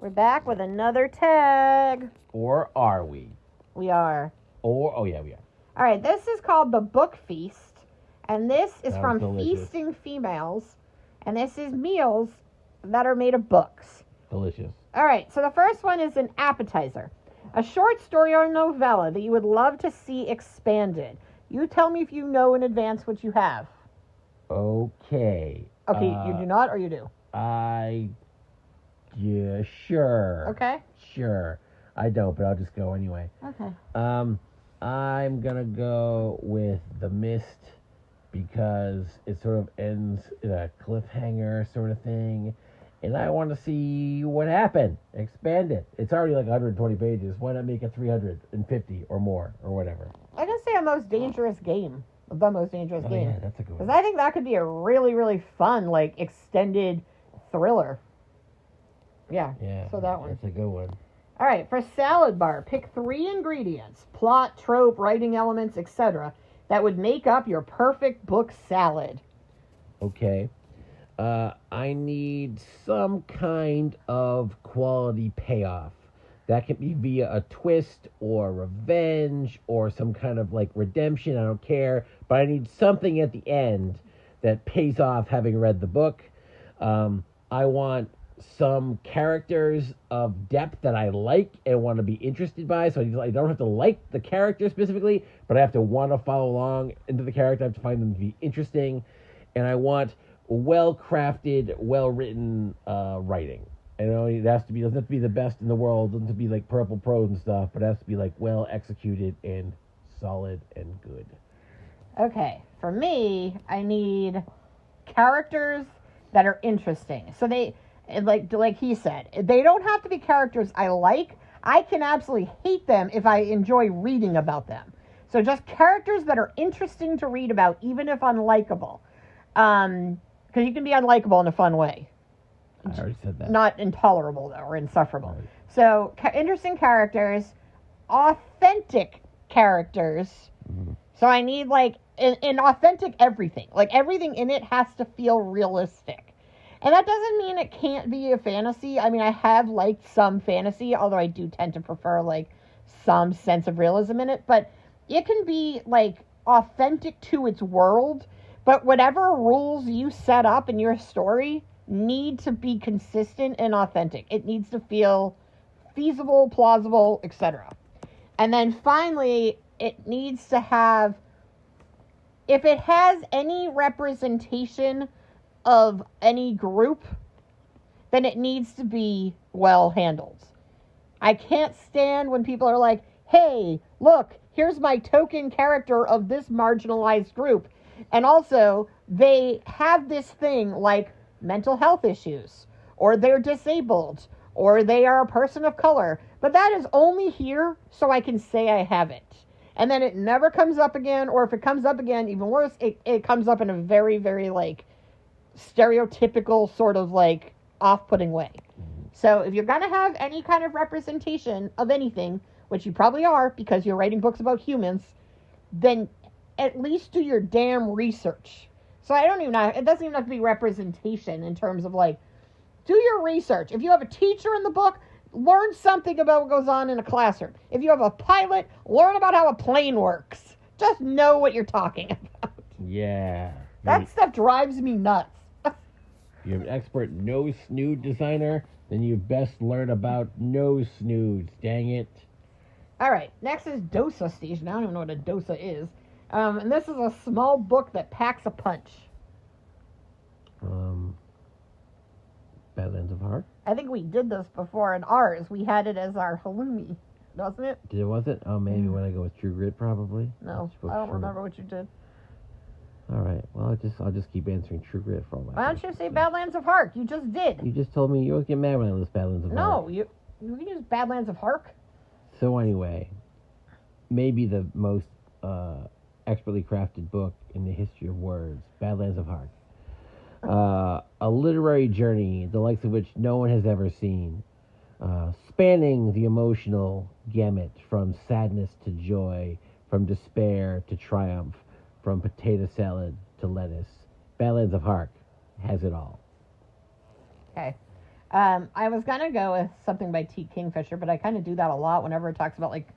We're back with another tag. Or are we? We are. Oh yeah, we are. All right, this is called The Book Feast, and this is Sounds from delicious. Feasting Females, and this is meals that are made of books. Delicious. All right, so the first one is an appetizer. A short story or novella that you would love to see expanded. You tell me if you know in advance what you have. Okay. Okay, you do not or you do? Yeah, sure. Okay. Sure. I don't, but I'll just go anyway. Okay. I'm gonna go with The Mist because it sort of ends in a cliffhanger sort of thing. And I want to see what happened. Expand it. It's already like 120 pages. Why not make it 350 or more or whatever? I'm going to say a most dangerous game. The most dangerous game. Yeah, that's a good one. Because I think that could be a really, really fun, like, extended thriller. Yeah. So that one. That's a good one. All right, for salad bar, pick 3 ingredients, plot, trope, writing elements, etc., that would make up your perfect book salad. Okay. I need some kind of quality payoff. That can be via a twist or revenge or some kind of like redemption. I don't care. But I need something at the end that pays off having read the book. I want some characters of depth that I like and want to be interested by. So I don't have to like the character specifically, but I have to want to follow along into the character. I have to find them to be interesting. And I want well-crafted, well-written writing. You know, it has to be, doesn't have to be the best in the world, doesn't have to be like purple prose and stuff, but it has to be like well-executed and solid and good. Okay, for me, I need characters that are interesting. So they, like he said, they don't have to be characters I like. I can absolutely hate them if I enjoy reading about them. So just characters that are interesting to read about, even if unlikable. Because you can be unlikable in a fun way. I already said that. Not intolerable, though, or insufferable. Right. So, interesting characters, authentic characters. Mm-hmm. So I need, like, an authentic everything. Like, everything in it has to feel realistic. And that doesn't mean it can't be a fantasy. I mean, I have liked some fantasy, although I do tend to prefer, like, some sense of realism in it. But it can be, like, authentic to its world. But whatever rules you set up in your story need to be consistent and authentic. It needs to feel feasible, plausible, etc. And then finally, it needs to have, if it has any representation of any group, then it needs to be well handled. I can't stand when people are like, hey, look, here's my token character of this marginalized group. And also, they have this thing like mental health issues, or they're disabled, or they are a person of color. But that is only here so I can say I have it. And then it never comes up again, or if it comes up again, even worse, it comes up in a very, very, like, stereotypical sort of, like, off-putting way. So if you're going to have any kind of representation of anything, which you probably are because you're writing books about humans, then at least do your damn research. So I don't even know, it doesn't even have to be representation in terms of like, do your research. If you have a teacher in the book, learn something about what goes on in a classroom. If you have a pilot, learn about how a plane works. Just know what you're talking about. Yeah. That stuff drives me nuts. You're an expert nose snood designer, then you best learn about nose snoods. Dang it. All right, next is Dosa Station. I don't even know what a dosa is. And this is a small book that packs a punch. Badlands of Heart? I think we did this before in ours. We had it as our halloumi, wasn't it? Was it? Oh, maybe when I go with True Grit, probably. No, I don't remember what you did. All right. Well, I'll just keep answering True Grit for all that. Why don't you say Badlands of Hark? You just did. You just told me you always get mad when I list Badlands of Hark. No, you can use Badlands of Hark. So anyway, maybe the most expertly crafted book in the history of words, Badlands of Hark. A literary journey, the likes of which no one has ever seen, spanning the emotional gamut from sadness to joy, from despair to triumph, from potato salad to lettuce. Badlands of Hark has it all. Okay. I was gonna go with something by T. Kingfisher, but I kind of do that a lot whenever it talks about like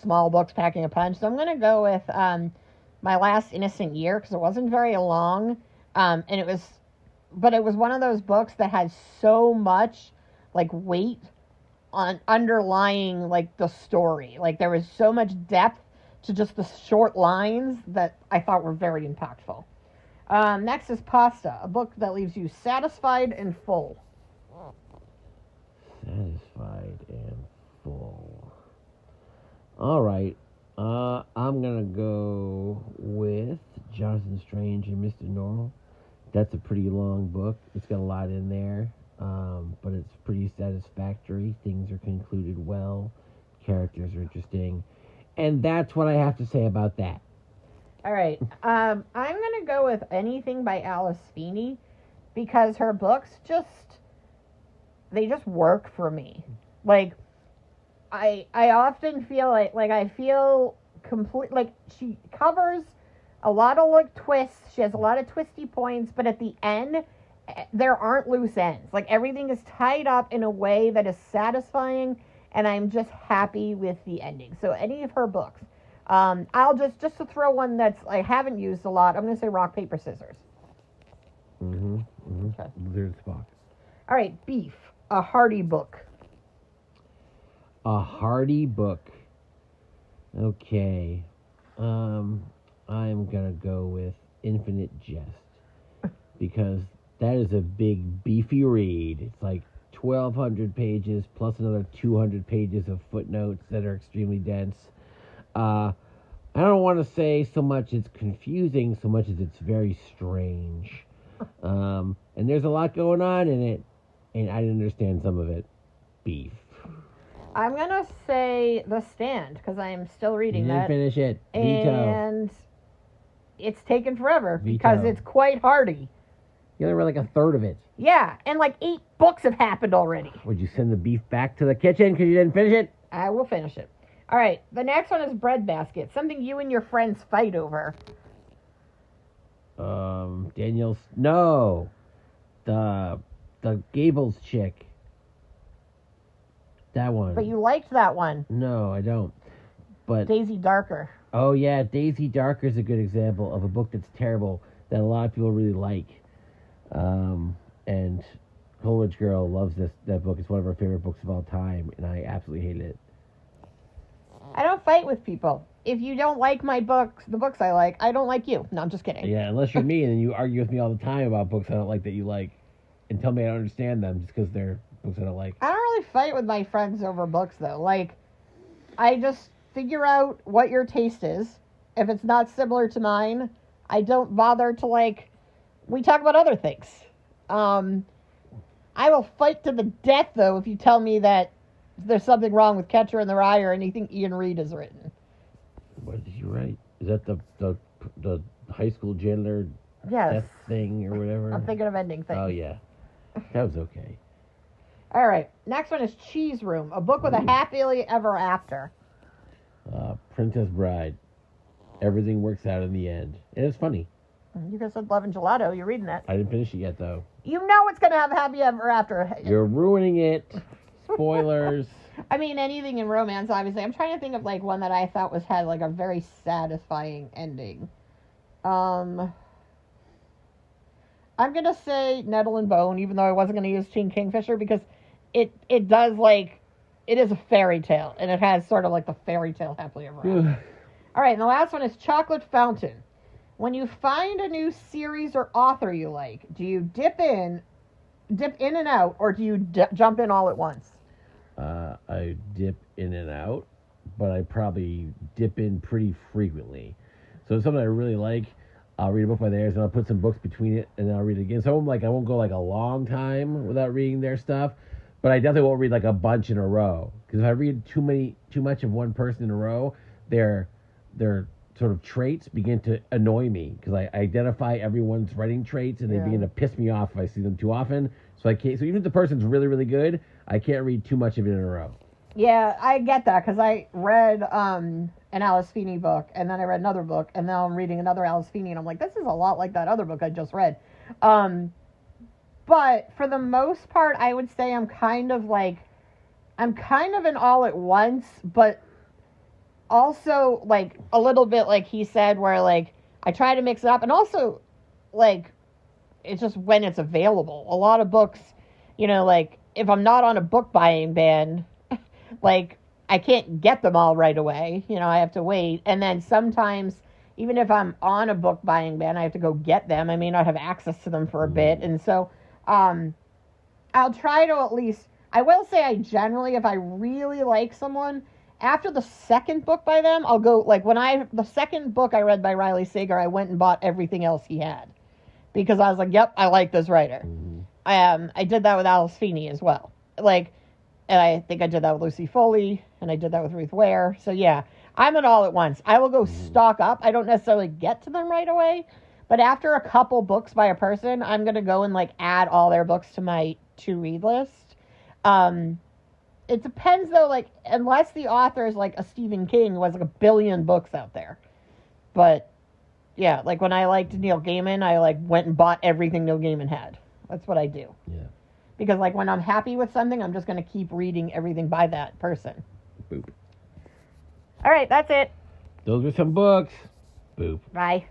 small books packing a punch. So I'm gonna go with My Last Innocent Year because it wasn't very long, and it was one of those books that has so much like weight on underlying like the story. Like there was so much depth to just the short lines that I thought were very impactful. Next is Pasta, a book that leaves you satisfied and full. Satisfied and full. All right. I'm gonna go with Jonathan Strange and Mr. Norrell. That's a pretty long book. It's got a lot in there, but it's pretty satisfactory. Things are concluded well. Characters are interesting. And that's what I have to say about that. All right. I'm going to go with anything by Alice Feeney because her books they just work for me. Like, I often feel like I feel complete, like she covers a lot of like twists. She has a lot of twisty points, but at the end, there aren't loose ends. Like everything is tied up in a way that is satisfying, and I'm just happy with the ending. So any of her books. I'll just to throw one that's I haven't used a lot. I'm going to say Rock, Paper, Scissors. Okay. There's Spock. All right, Beef, a Hardy book. A Hardy book. Okay. I'm gonna go with Infinite Jest because that is a big beefy read. It's like 1,200 pages plus another 200 pages of footnotes that are extremely dense. I don't want to say so much it's confusing so much as it's very strange. And there's a lot going on in it, and I didn't understand some of it. Beef. I'm going to say The Stand because I'm still reading you didn't that. Finish it. Veto. And it's taken forever because it's quite hardy. You only read like a third of it. Yeah, and like 8 books have happened already. Would you send the beef back to the kitchen because you didn't finish it? I will finish it. All right, the next one is Breadbasket, something you and your friends fight over. Daniel's... No. The Gables chick. That one. But you liked that one. No, I don't. But Daisy Darker. Oh, yeah, Daisy Darker is a good example of a book that's terrible that a lot of people really like. And Coleridge Girl loves that book. It's one of her favorite books of all time, and I absolutely hate it. I don't fight with people. If you don't like my books, the books I like, I don't like you. No, I'm just kidding. Yeah, unless you're me, and then you argue with me all the time about books I don't like that you like, and tell me I don't understand them just because they're books I don't like. I don't really fight with my friends over books, though. Like, I just figure out what your taste is. If it's not similar to mine, I don't bother to, like... We talk about other things. I will fight to the death, though, if you tell me that there's something wrong with Catcher in the Rye or anything Ian Reid has written. What did you write? Is that the high school janitor Yes. death thing or whatever? I'm thinking of ending things. Oh, yeah. That was okay. All right. Next one is Cheese Room, a book with a happily ever after. Princess Bride. Everything works out in the end. And it's funny. You just said Love and Gelato. You're reading that. I didn't finish it yet, though. You know it's going to have a happy ever after. You're ruining it. Spoilers. I mean, anything in romance, obviously. I'm trying to think of, like, one that I thought had, like, a very satisfying ending. I'm going to say Nettle and Bone, even though I wasn't going to use Teen Kingfisher, because it does, like, it is a fairy tale, and it has sort of, like, the fairy tale happily ever after. All right, and the last one is Chocolate Fountain. When you find a new series or author you like, do you dip in and out, or do you jump in all at once? I dip in and out, but I probably dip in pretty frequently. So if something I really like, I'll read a book by theirs, and I'll put some books between it, and then I'll read it again. So I'm like, I won't go like a long time without reading their stuff, but I definitely won't read like a bunch in a row. Because if I read too much of one person in a row, their sort of traits begin to annoy me because I identify everyone's writing traits, and they begin to piss me off if I see them too often. So I can't. So even if the person's really, really good, I can't read too much of it in a row. Yeah, I get that because I read an Alice Feeney book, and then I read another book, and now I'm reading another Alice Feeney, and I'm like, this is a lot like that other book I just read. But But for the most part, I would say I'm kind of an all at once, but also like a little bit like he said, where like I try to mix it up, and also like it's just when it's available. A lot of books, like if I'm not on a book buying ban, like I can't get them all right away. I have to wait, and then sometimes even if I'm on a book buying ban, I have to go get them. I may not have access to them for a bit, and so I'll try to at least. I will say I generally, if I really like someone, after the second book by them, I'll go, like, the second book I read by Riley Sager, I went and bought everything else he had. Because I was like, yep, I like this writer. I did that with Alice Feeney as well. Like, and I think I did that with Lucy Foley, and I did that with Ruth Ware. So, yeah, I'm an all at once. I will go stock up. I don't necessarily get to them right away. But after a couple books by a person, I'm going to go and, like, add all their books to my to-read list. It depends, though, like, unless the author is, like, a Stephen King who has, like, 1 billion books out there. But, yeah, like, when I liked Neil Gaiman, I, like, went and bought everything Neil Gaiman had. That's what I do. Yeah. Because, like, when I'm happy with something, I'm just going to keep reading everything by that person. Boop. All right, that's it. Those were some books. Boop. Bye.